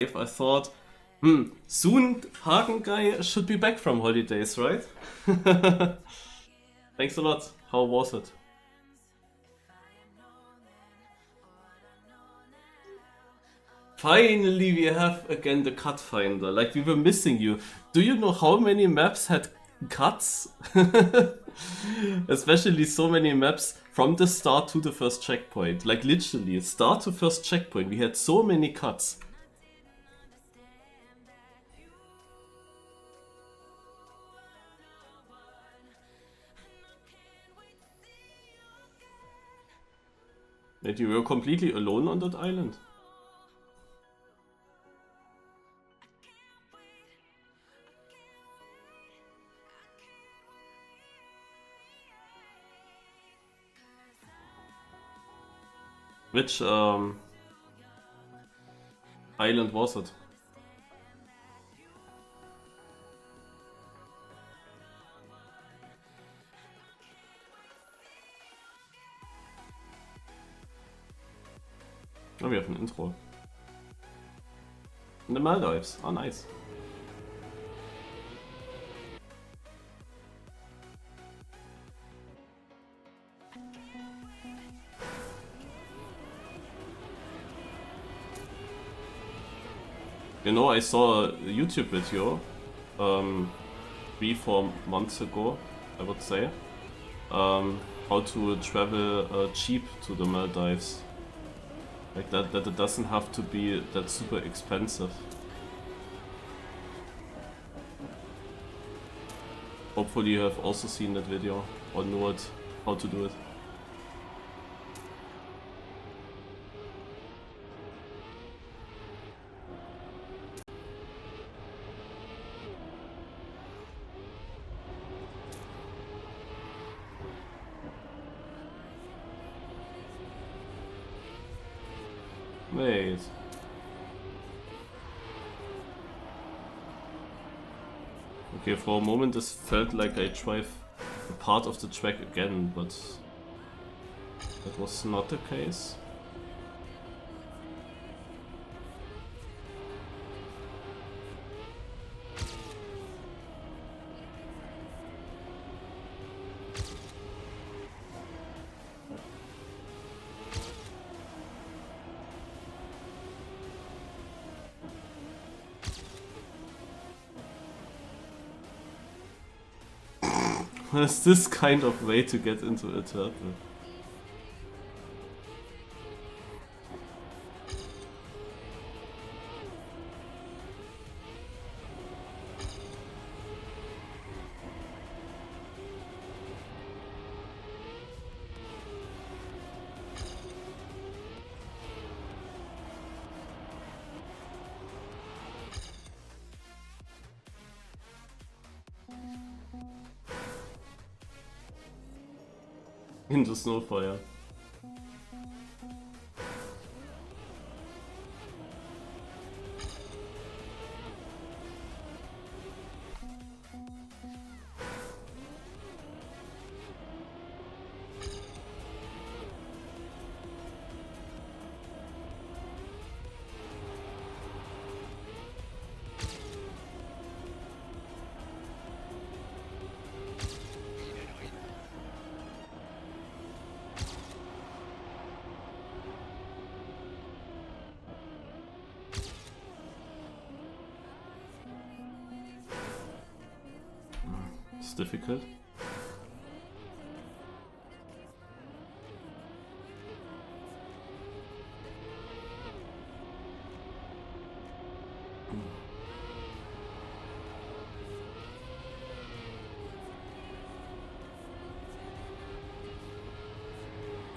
I thought, soon Hagen guy should be back from holidays, right? Thanks a lot. How was it? Finally, we have again the cut finder. Like, we were missing you. Do you know how many maps had cuts? Especially so many maps from the start to the first checkpoint. Like, literally, start to first checkpoint. We had so many cuts. And you were completely alone on that island? Which island was it? Oh, we have an intro. In the Maldives. Oh, nice. You know, I saw a YouTube video 3-4 months ago, I would say, how to travel cheap to the Maldives. Like that it doesn't have to be that super expensive. Hopefully you have also seen that video or know it, how to do it. Wait. Okay, for a moment this felt like I drive a part of the track again, but that was not the case. Is this kind of way to get into a turtle? Into Snowfire. It's difficult.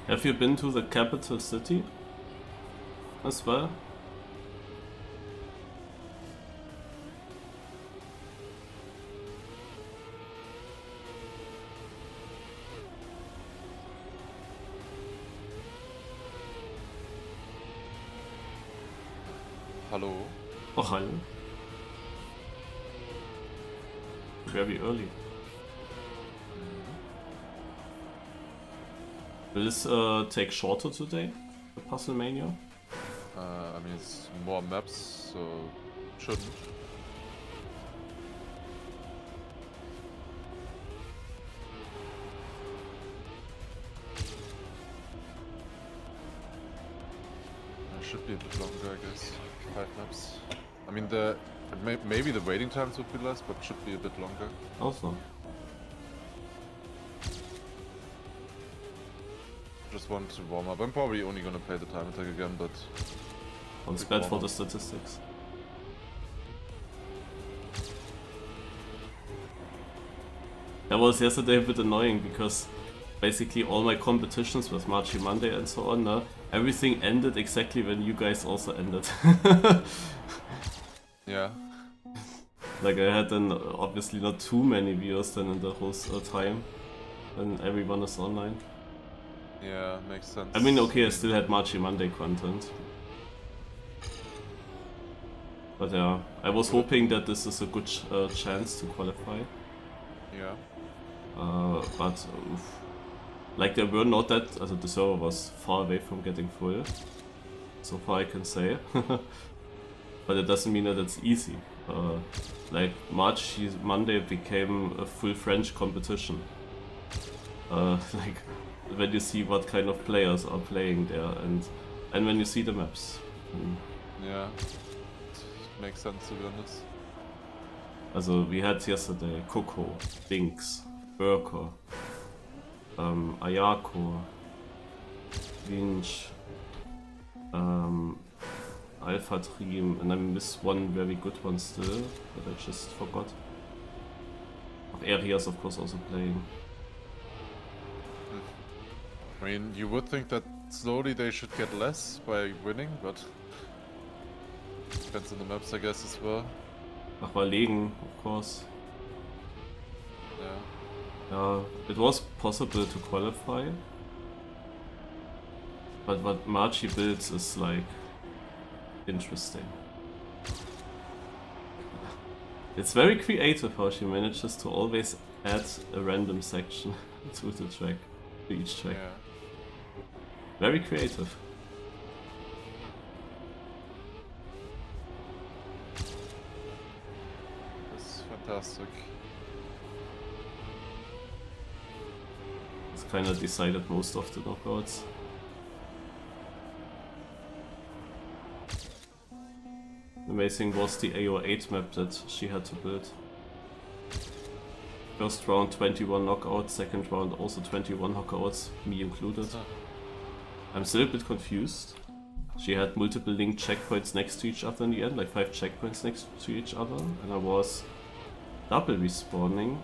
Have you been to the capital city as well? Hallo? Oh, hallo. Very early. Will this take shorter today, the Puzzle Mania? I mean, it's more maps, so shouldn't. Should be a bit longer, I guess. 5 maps. I mean, maybe the waiting times would be less, but should be a bit longer. Also. Just want to warm up. I'm probably only gonna play the time attack again, but... Well, it's bad for the statistics. That was yesterday a bit annoying because basically all my competitions with Marchy Monday and so on, everything ended exactly when you guys also ended. Yeah. Like I had then obviously not too many viewers then in the whole time when everyone is online. Yeah, makes sense. I mean, okay, I still had Marchy Monday content. But yeah, I was hoping that this is a good chance to qualify. Yeah. But like there were not that, also the server was far away from getting full. So far I can say. But it doesn't mean that it's easy. Like Marchy Monday became a full French competition. Like when you see what kind of players are playing there and when you see the maps. Yeah. Makes sense, to be honest. Also we had yesterday Coco, Binks, Burker, Ayako, Winch, Alpha Dream, and I missed one very good one still, but I just forgot. Arias of course also playing. I mean, you would think that slowly they should get less by winning, but... Depends on the maps, I guess, as well. Nach Verlegen, of course. Yeah. It was possible to qualify. But what Marchy builds is like interesting. It's very creative how she manages to always add a random section to the track, to each track. Yeah. Very creative. That's fantastic. It's kind of decided most of the knockouts. Amazing was the AO8 map that she had to build. First round 21 knockouts, second round also 21 knockouts, me included. I'm still a bit confused. She had multiple linked checkpoints next to each other in the end, like 5 checkpoints next to each other, and I was double respawning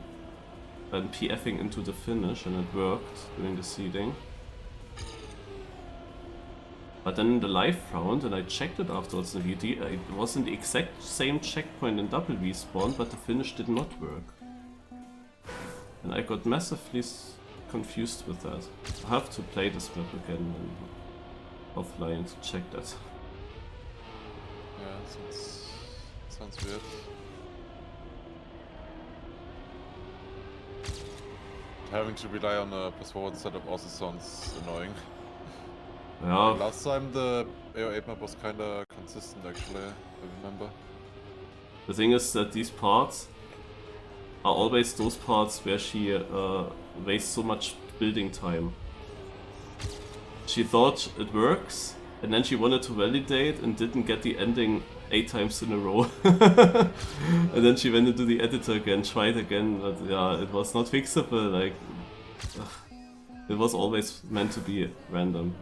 and PFing into the finish, and it worked during the seeding. But then in the live round, and I checked it afterwards in the VD, it was in the exact same checkpoint in double respawn, but the finish did not work. And I got massively confused with that. I have to play this map again offline to check that. Yeah, sounds weird. Having to rely on a +4 setup also sounds annoying. Yeah. Last time the AO8 map was kinda consistent actually, I remember. The thing is that these parts are always those parts where she wastes so much building time. She thought it works, and then she wanted to validate and didn't get the ending 8 times in a row. And then she went into the editor again, tried again, but yeah, it was not fixable, like... It was always meant to be random.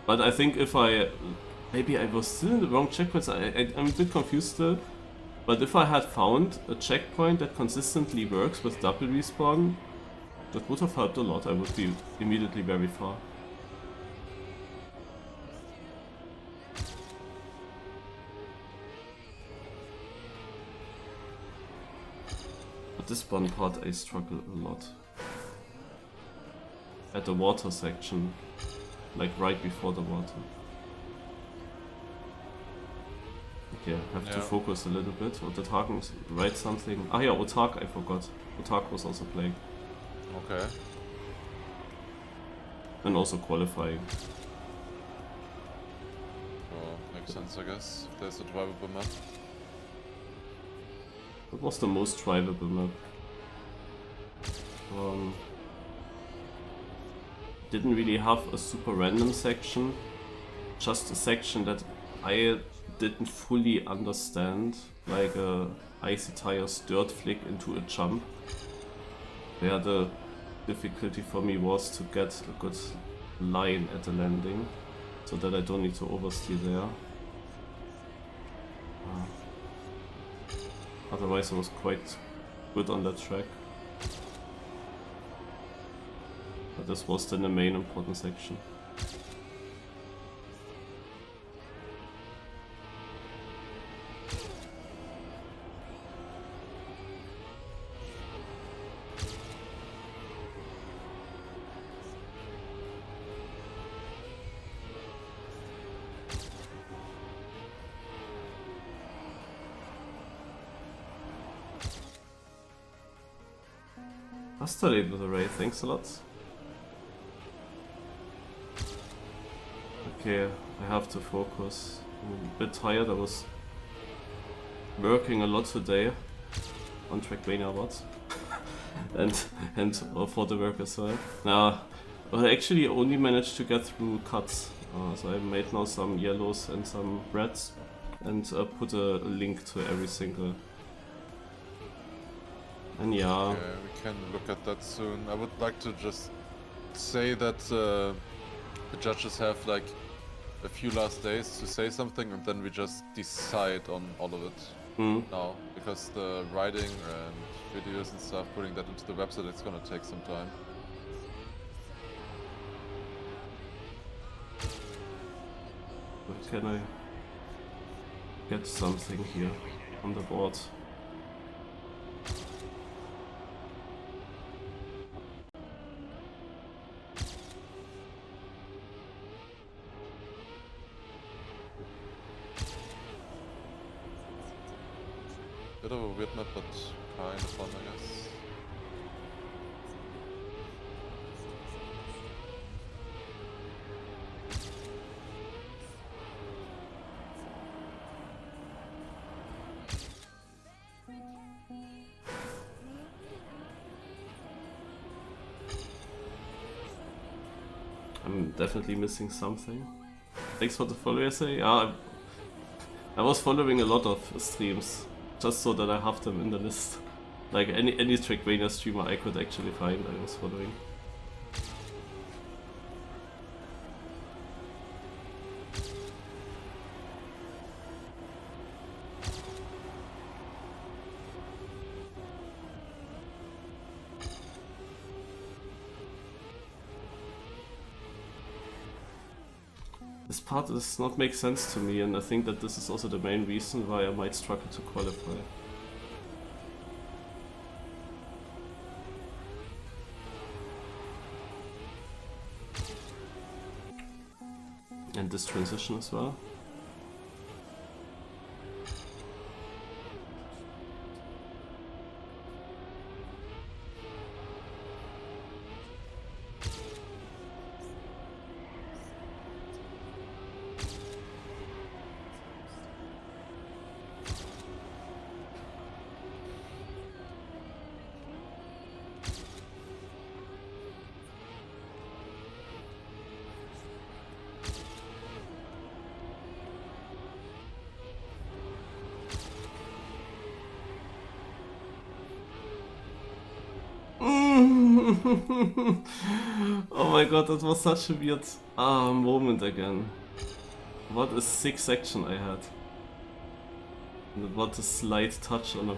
But I think if maybe I was still in the wrong checkpoints, I'm a bit confused still. But if I had found a checkpoint that consistently works with double respawn, that would have helped a lot. I would be immediately very far. But this one part I struggle a lot. At the water section. Like right before the water. Okay, I have to focus a little bit. Or did Hagen write something? Ah yeah, Otak, I forgot. Otak was also playing. Okay. And also qualifying. Well, makes sense, I guess. If there's a drivable map. That was the most drivable map. Didn't really have a super random section, just a section that I didn't fully understand, like a icy tires dirt flick into a jump, where the difficulty for me was to get a good line at the landing, so that I don't need to oversteer there. Otherwise I was quite good on that track. But this was then the main important section. I studied with the raid, thanks a lot. Okay, I have to focus. I'm a bit tired, I was working a lot today on Trackmania awards and for the work as well. Now, I actually only managed to get through cuts, so I made now some yellows and some reds and put a link to every single. And yeah. Yeah, we can look at that soon. I would like to just say that the judges have like a few last days to say something, and then we just decide on all of it now, because the writing and videos and stuff, putting that into the website, it's gonna take some time. But can I get something here on the board? Bit of a weird map, but kind of fun, I guess. I'm definitely missing something. Thanks for the follow, essay. Yeah, I was following a lot of streams, just so that I have them in the list. Like any Trackmania streamer I could actually find, I was following. This part does not make sense to me, and I think that this is also the main reason why I might struggle to qualify. And this transition as well. Oh my god, that was such a weird moment again. What a sick section I had. And what a slight touch on a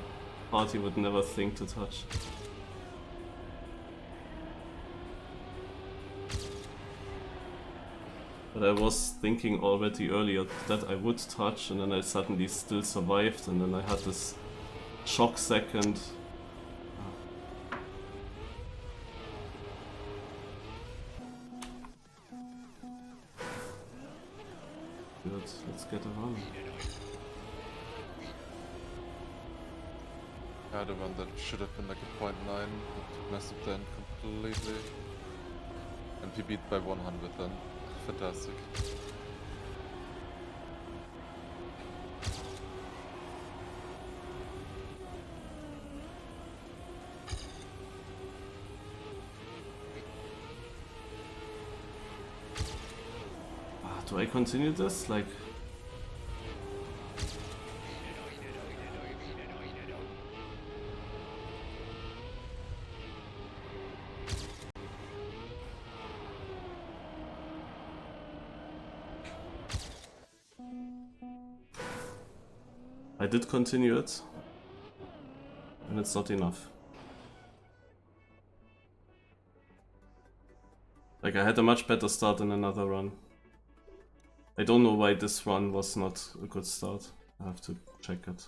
part you would never think to touch. But I was thinking already earlier that I would touch, and then I suddenly still survived, and then I had this shock second. Good, let's get a run. Yeah, the one that should have been like a 0.9, but messed up then completely. And MP beat by 100 then. Fantastic. Do I continue this? Like... I did continue it, and it's not enough. Like, I had a much better start in another run. I don't know why this run was not a good start. I have to check it.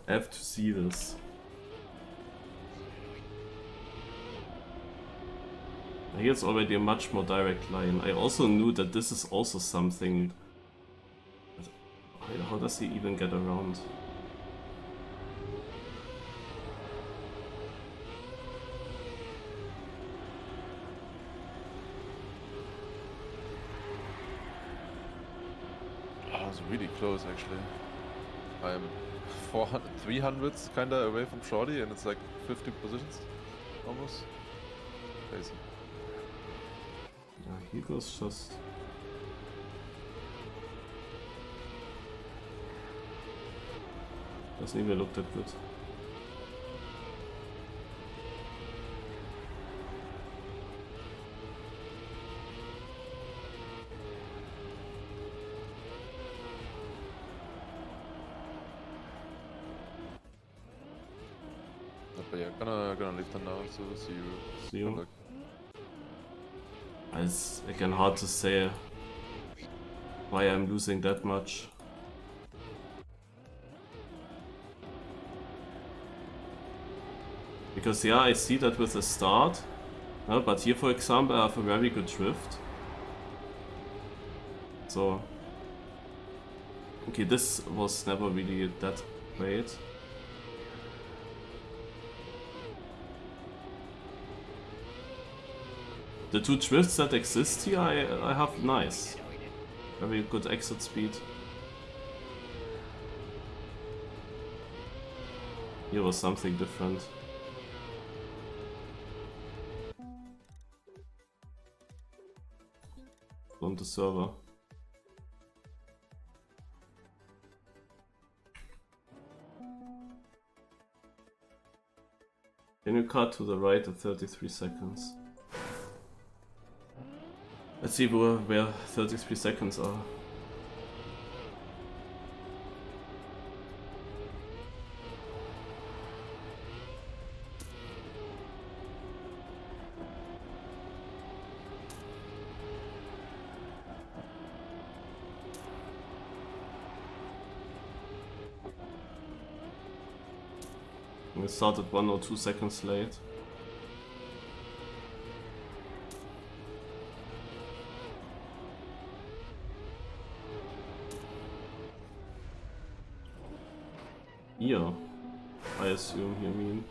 I have to see this. Here's already a much more direct line. I also knew that this is also something. How does he even get around? I was really close actually. I'm 300s kinda away from Shorty and it's like 50 positions almost. Crazy. Yeah, he goes just... Doesn't even look that good. But yeah, gonna leave them now, so see you. See you. Good luck. It's again hard to say why I'm losing that much. Because yeah, I see that with the start, but here for example I have a very good drift. So, okay, this was never really that great. The two drifts that exist here, I have nice. Very good exit speed. Here was something different. On the server. Can you cut to the right at 33 seconds? Let's see where 33 seconds are. We started 1 or 2 seconds late. Here, I assume you mean.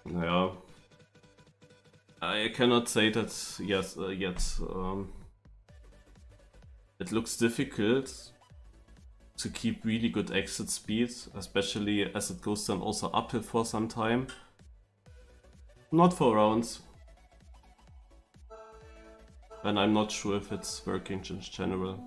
Yeah, I cannot say that yes yet. It looks difficult to keep really good exit speed, especially as it goes then also uphill for some time. Not for rounds. And I'm not sure if it's working in general.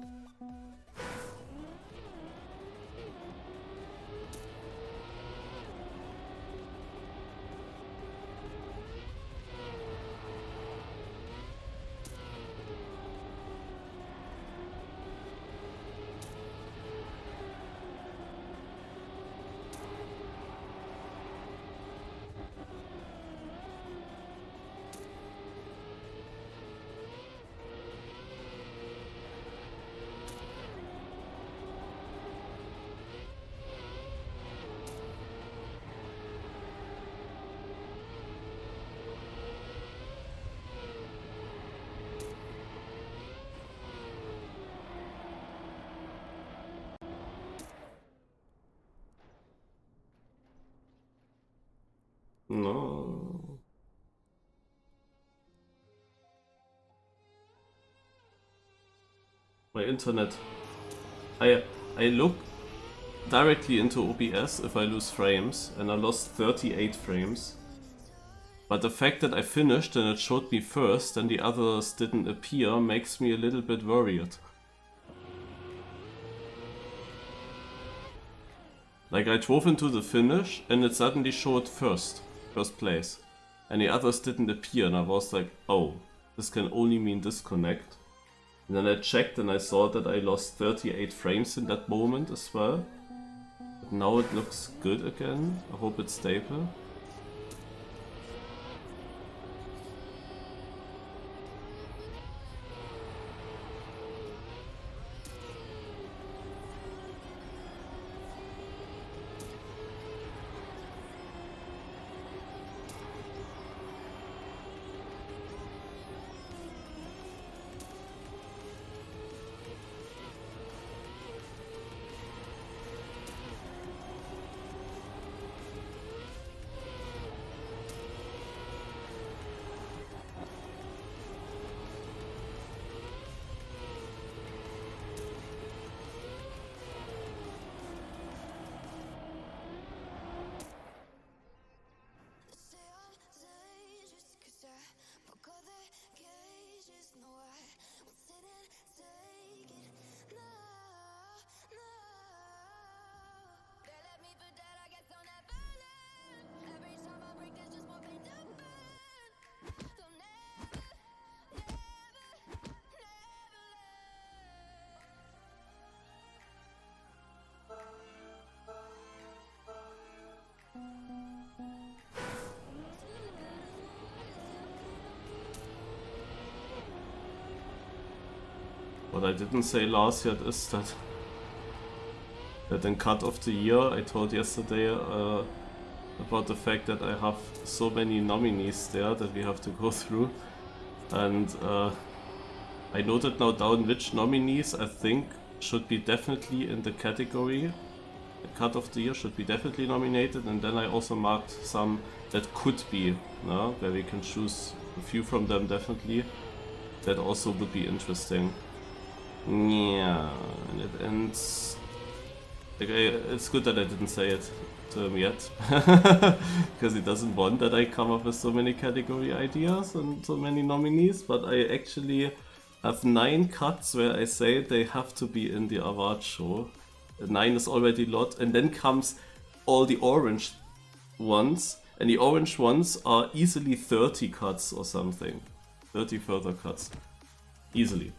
No. My internet. I look directly into OBS if I lose frames, and I lost 38 frames. But the fact that I finished and it showed me first and the others didn't appear makes me a little bit worried. Like, I drove into the finish and it suddenly showed first place. And the others didn't appear, and I was like, oh, this can only mean disconnect. And then I checked and I saw that I lost 38 frames in that moment as well. But now it looks good again. I hope it's stable. What I didn't say last yet is that in cut of the year I told yesterday about the fact that I have so many nominees there that we have to go through, and I noted now down which nominees I think should be definitely in the category. The cut of the year should be definitely nominated, and then I also marked some that could be, where we can choose a few from them definitely. That also would be interesting. Yeah, and it ends. Okay, it's good that I didn't say it to him yet, because he doesn't want that I come up with so many category ideas and so many nominees, but I actually have 9 cuts where I say they have to be in the award show. 9 is already a lot, and then comes all the orange ones, and the orange ones are easily 30 cuts or something. 30 further cuts. Easily.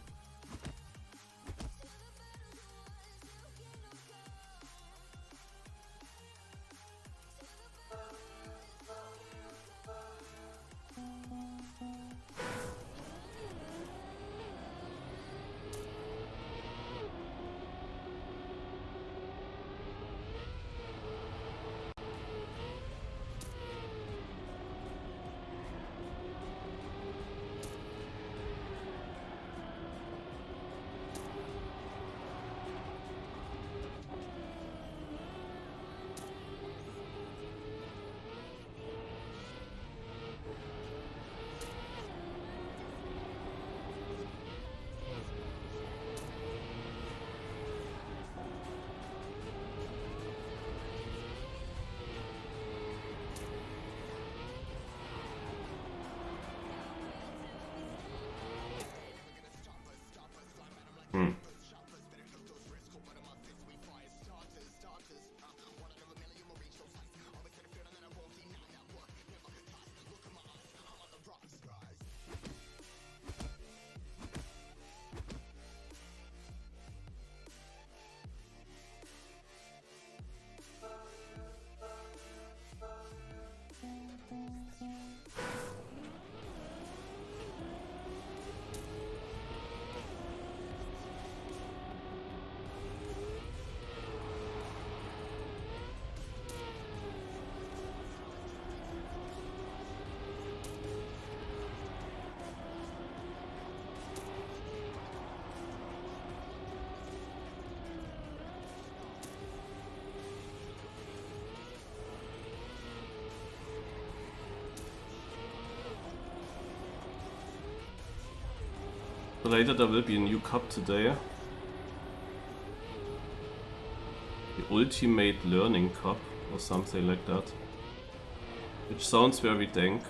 Later there will be a new cup today. The Ultimate Learning Cup or something like that. Which sounds very dank.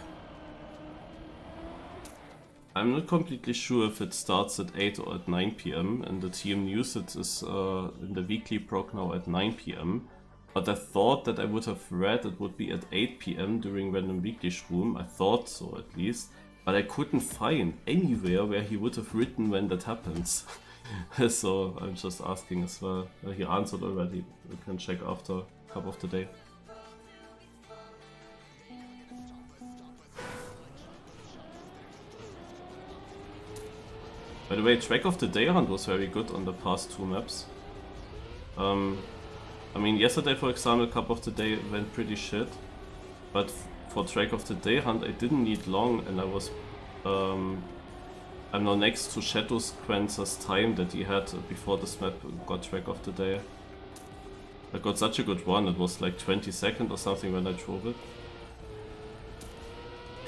I'm not completely sure if it starts at 8 or at 9 PM, and the TM news it is in the weekly prog now at 9 PM. But I thought that I would have read it would be at 8 PM during Random Weekly Shroom. I thought so at least. But I couldn't find anywhere where he would have written when that happens. So I'm just asking as well. He answered already. We can check after Cup of the Day. By the way, Track of the Day hunt was very good on the past 2 maps. I mean, yesterday, for example, Cup of the Day went pretty shit. But for Track of the Day hunt, I didn't need long, and I was... I'm now next to Shadow Sequencer's time that he had before this map got Track of the Day. I got such a good run, it was like 20 seconds or something when I drove it.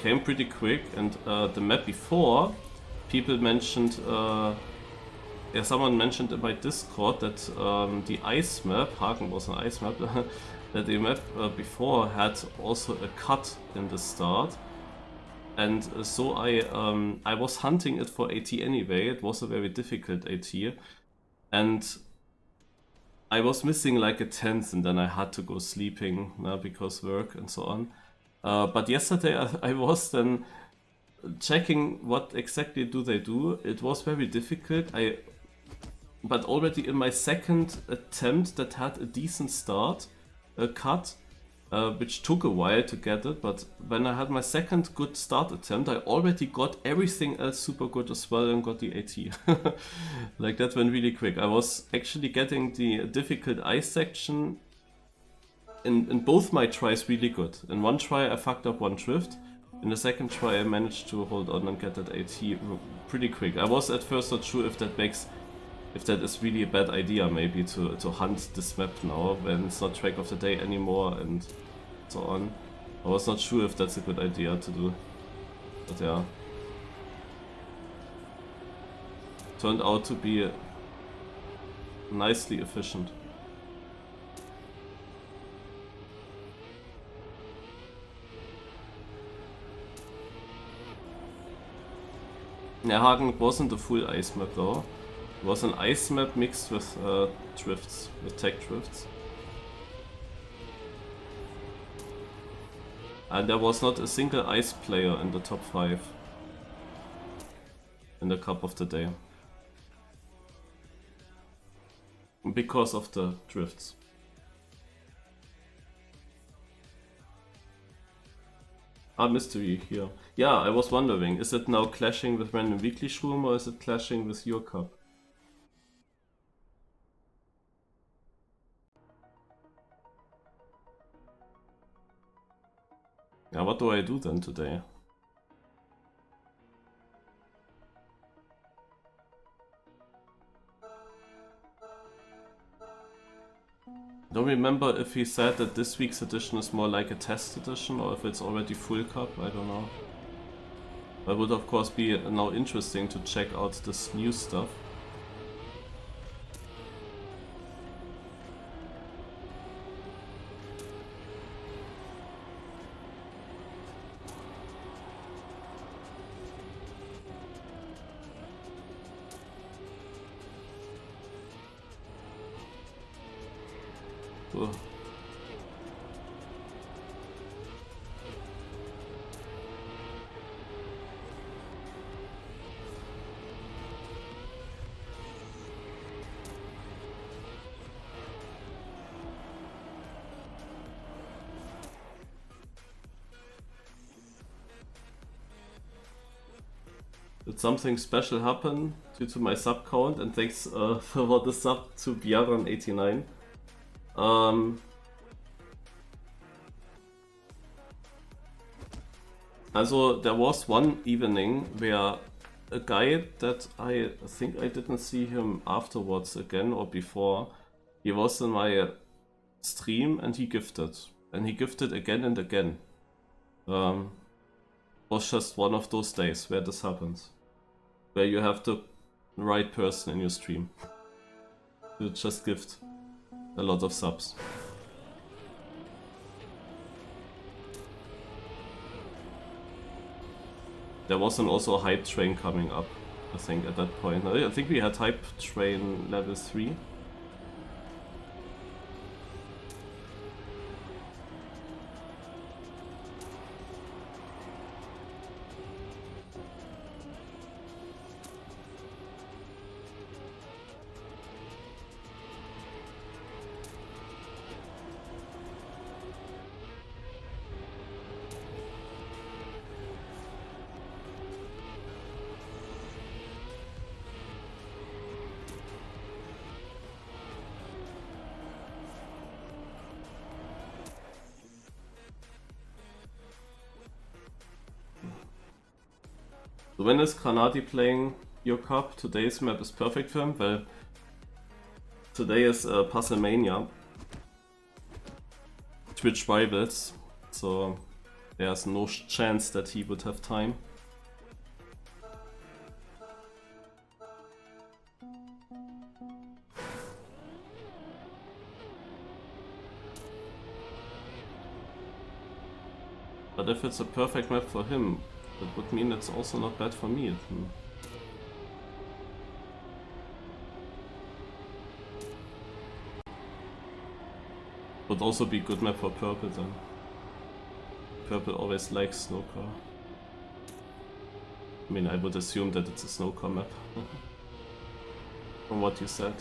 Came pretty quick, and the map before, people mentioned, yeah, someone mentioned in my Discord that the ice map, Hagen was an ice map, that the map before had also a cut in the start. And so I was hunting it for AT anyway. It was a very difficult AT. And I was missing like a 10th, and then I had to go sleeping because work and so on. But yesterday I was then checking what exactly do they do. It was very difficult. But already in my second attempt that had a decent start, a cut, which took a while to get it, but when I had my second good start attempt, I already got everything else super good as well and got the AT. Like that went really quick. I was actually getting the difficult ice section in both my tries really good. In one try I fucked up one drift, in the second try I managed to hold on and get that AT pretty quick. I was at first not sure if that is really a bad idea, maybe to hunt this map now when it's not Track of the Day anymore and so on. I was not sure if that's a good idea to do, but yeah. Turned out to be nicely efficient. Yeah, Hagen wasn't a full ice map though. It was an ice map mixed with drifts, with tech drifts. And there was not a single ice player in the top 5 in the Cup of the Day. Because of the drifts. Ah, mystery here. Yeah, I was wondering, is it now clashing with Random Weekly Shroom or is it clashing with your cup? Yeah, what do I do then today? Don't remember if he said that this week's edition is more like a test edition or if it's already full cup, I don't know. That would of course be now interesting to check out this new stuff. Ugh. Did something special happen due to my sub count, and thanks for the sub to Biaran89. Also, there was one evening where a guy that I think I didn't see him afterwards again or before, he was in my stream and he gifted. And he gifted again and again. Was just one of those days where this happens. Where you have to the right person in your stream. You just gift a lot of subs. There wasn't also a hype train coming up, I think, at that point. I think we had hype train level 3. So when is Granati playing your cup? Today's map is perfect for him. Well, today is Puzzlemania. Twitch rivals, so there's no chance that he would have time. But if it's a perfect map for him, that would mean it's also not bad for me. Would also be good map for purple then. Purple always likes snowcore. I mean, I would assume that it's a snowcore map. From what you said.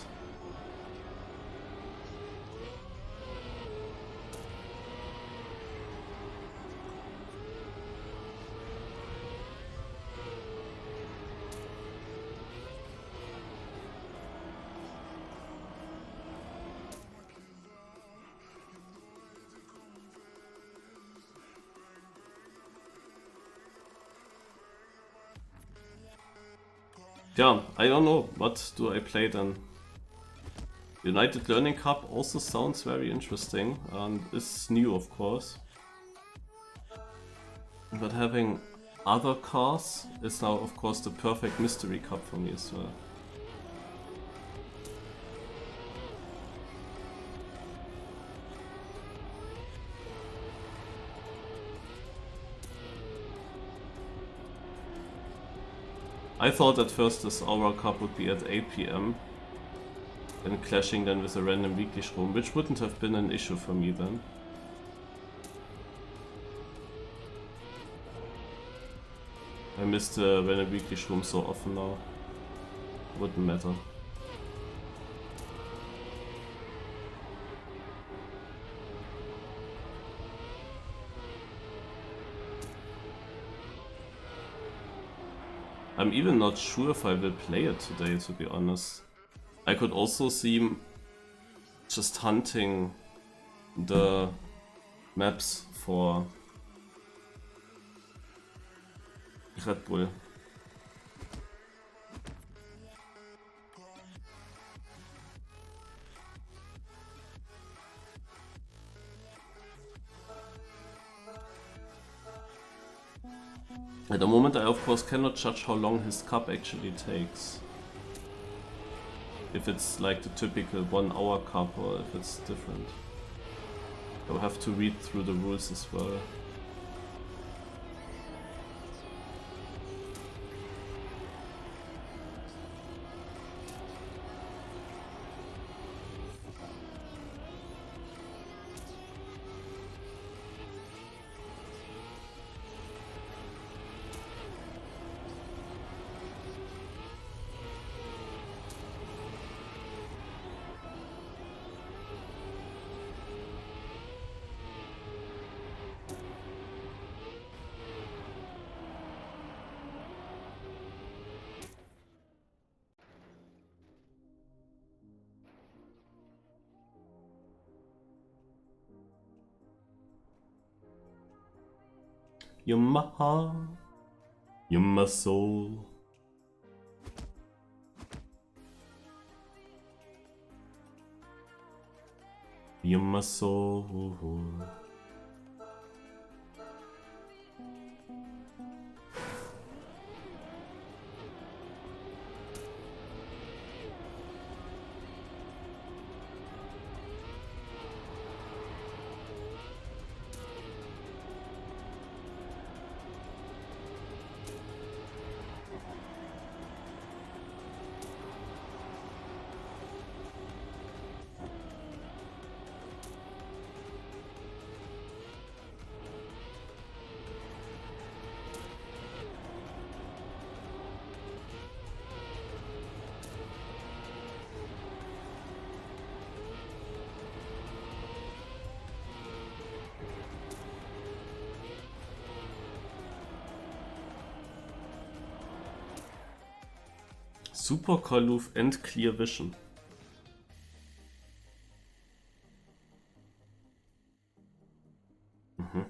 Yeah, I don't know. What do I play then? United Learning Cup also sounds very interesting and is new, of course. But having other cars is now, of course, the perfect mystery cup for me as well. I thought at first this Aura Cup would be at 8 PM, and clashing then with a random weekly room, which wouldn't have been an issue for me then. I miss the random weekly room so often now. Wouldn't matter. I'm even not sure if I will play it today, to be honest. I could also see just hunting the maps for Red Bull. At the moment I of course cannot judge how long his cup actually takes. If it's like the typical 1 hour cup or if it's different. I'll have to read through the rules as well. You're my heart, you're my soul. You're my soul. Super Kaluf and Clear Vision. Mhm.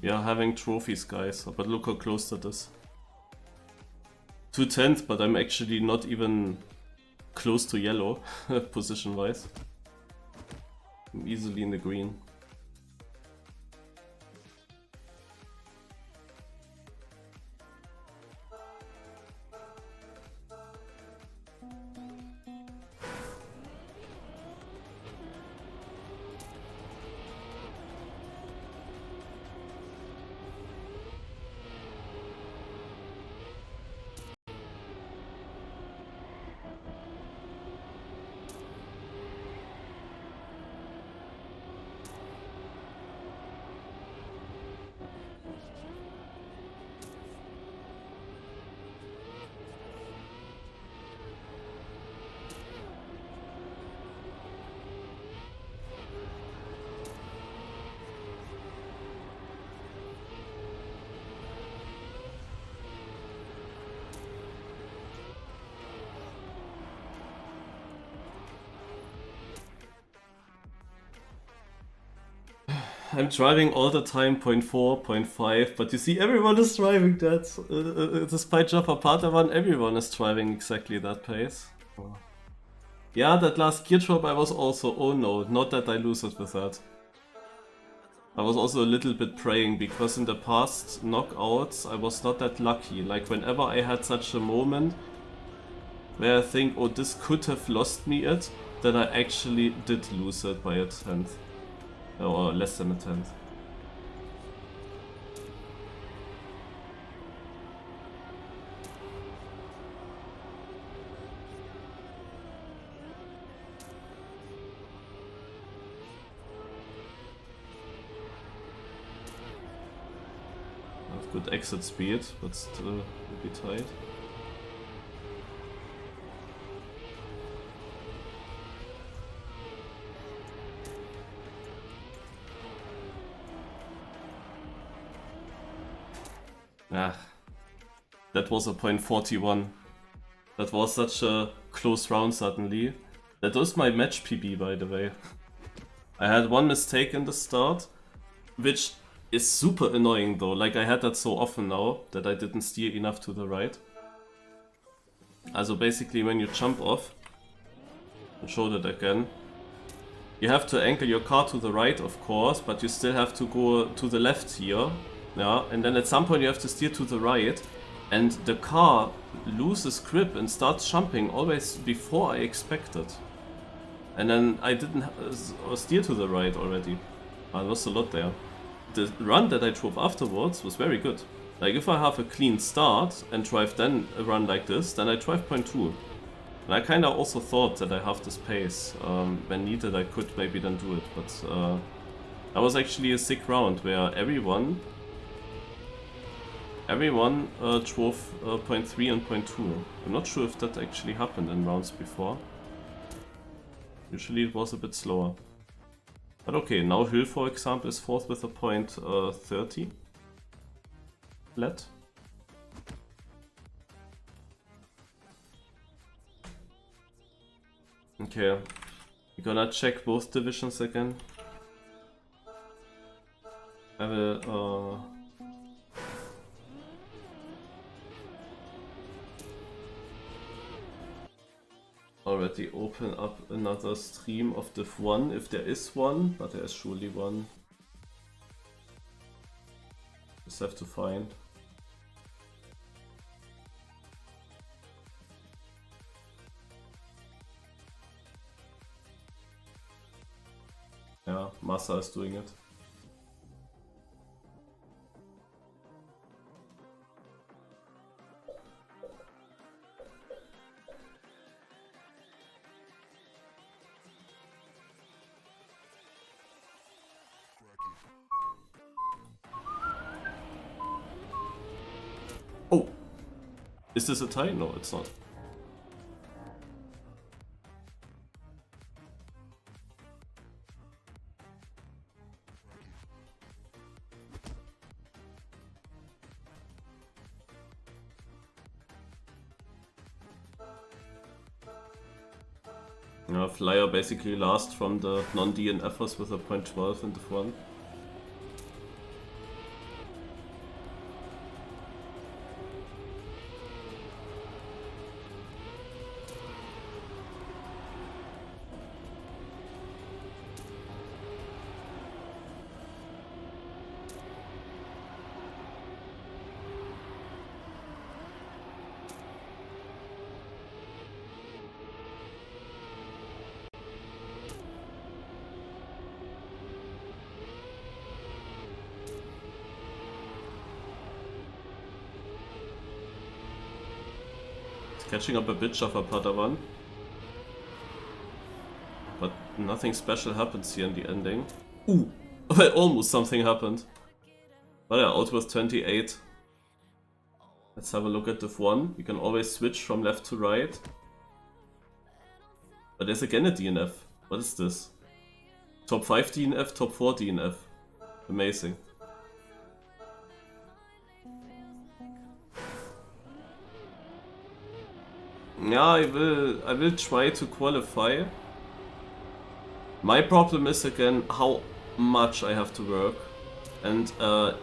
Yeah, having trophies, guys, but look how close that is. 2/10, but I'm actually not even close to yellow, position-wise. I'm easily in the green. I'm driving all the time 0.4, 0.5, but you see everyone is driving that. Despite Jaffa Pata 1, everyone is driving exactly that pace. Yeah, that last gear drop I was also, oh no, not that I lose it with that. I was also a little bit praying, because in the past knockouts I was not that lucky. Like whenever I had such a moment where I think, oh, this could have lost me it, then I actually did lose it by a tenth. Or less than a tenth. That's good exit speed, but still will be tight. Ah, that was a 0.41. That was such a close round suddenly. That was my match PB, by the way. I had one mistake in the start, which is super annoying though. Like I had that so often now that I didn't steer enough to the right. Also basically when you jump off, I'll show that again. You have to angle your car to the right, of course, but you still have to go to the left here. Yeah, and then at some point you have to steer to the right, and the car loses grip and starts jumping always before I expected. And then I didn't steer to the right already. I lost a lot there. The run that I drove afterwards was very good. Like if I have a clean start and drive then a run like this, then I drive 0.2. And I kinda also thought that I have this pace. When needed I could maybe then do it, but that was actually a sick round where everyone drove 0.3 and 0.2. I'm not sure if that actually happened in rounds before. Usually it was a bit slower. But okay, now Hill for example is fourth with a 0.30 flat. Okay, we're gonna check both divisions again. I will already open up another stream of Div 1 if there is one, but there is surely one. Just have to find. Yeah, Massa is doing it. Oh! Is this a tie? No, it's not. Flyer basically last from the non-DNFers with a .12 in the front. Catching up a bit of a Padawan. But nothing special happens here in the ending. Ooh! Well, almost something happened. But yeah, out with 28. Let's have a look at Div 1. You can always switch from left to right. But there's again a DNF. What is this? Top 5 DNF, top 4 DNF. Amazing. Yeah, I will try to qualify. My problem is again how much I have to work, and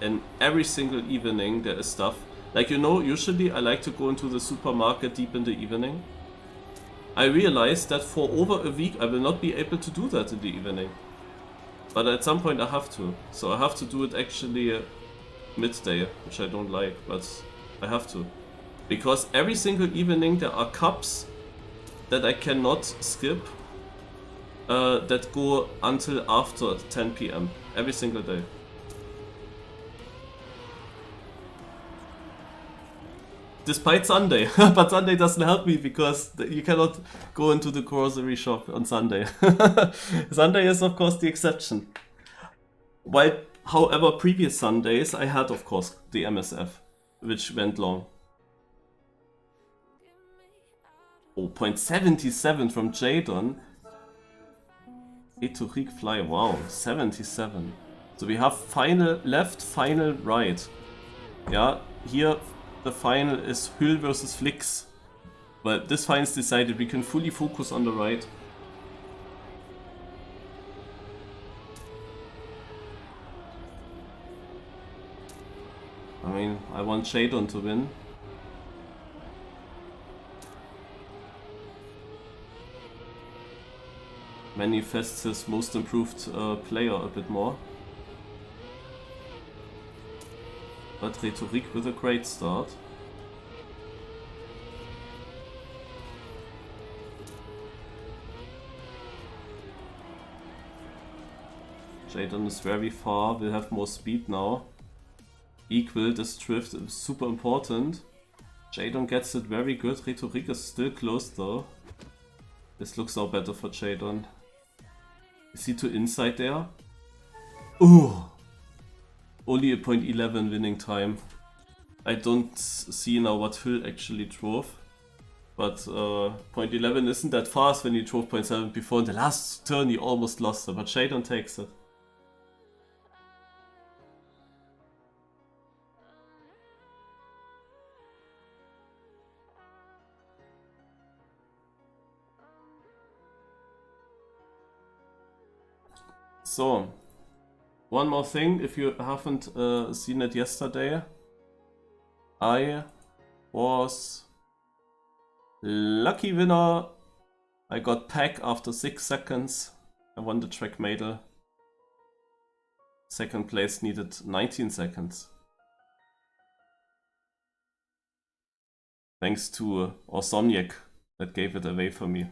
in every single evening there is stuff. Like, you know, usually I like to go into the supermarket deep in the evening. I realized that for over a week I will not be able to do that in the evening. But at some point I have to. So I have to do it actually midday, which I don't like, but I have to. Because every single evening there are cups that I cannot skip that go until after 10 PM. Every single day. Despite Sunday. But Sunday doesn't help me because you cannot go into the grocery shop on Sunday. Sunday is of course the exception. While, however, previous Sundays I had of course the MSF, which went long. Oh, 0.77 from Jadon. Rhetoric fly, wow, 77. So we have final left, final right. Yeah, here the final is Hüll versus Flix. But this final is decided, we can fully focus on the right. I mean, I want Jadon to win. Manifests his most improved player a bit more. But Rhetoric with a great start. Jadon is very far, will have more speed now. Equal, this drift is super important. Jadon gets it very good, Rhetoric is still close though. This looks now better for Jadon. Is he to inside there? Ooh! Only a 0.11 winning time. I don't see now what Hüll actually drove. But 0.11 isn't that fast when he drove 0.7 before. In the last turn he almost lost it, but Jadon takes it. So, one more thing, if you haven't seen it yesterday, I was lucky winner I got Pack after 6 seconds. I won the track medal. Second place needed 19 seconds. Thanks to Orsomniak that gave it away for me.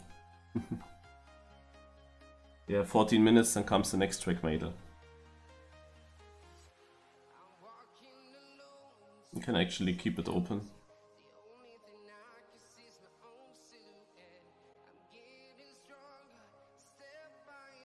Yeah, 14 minutes, then comes the next track medal. You can actually keep it open.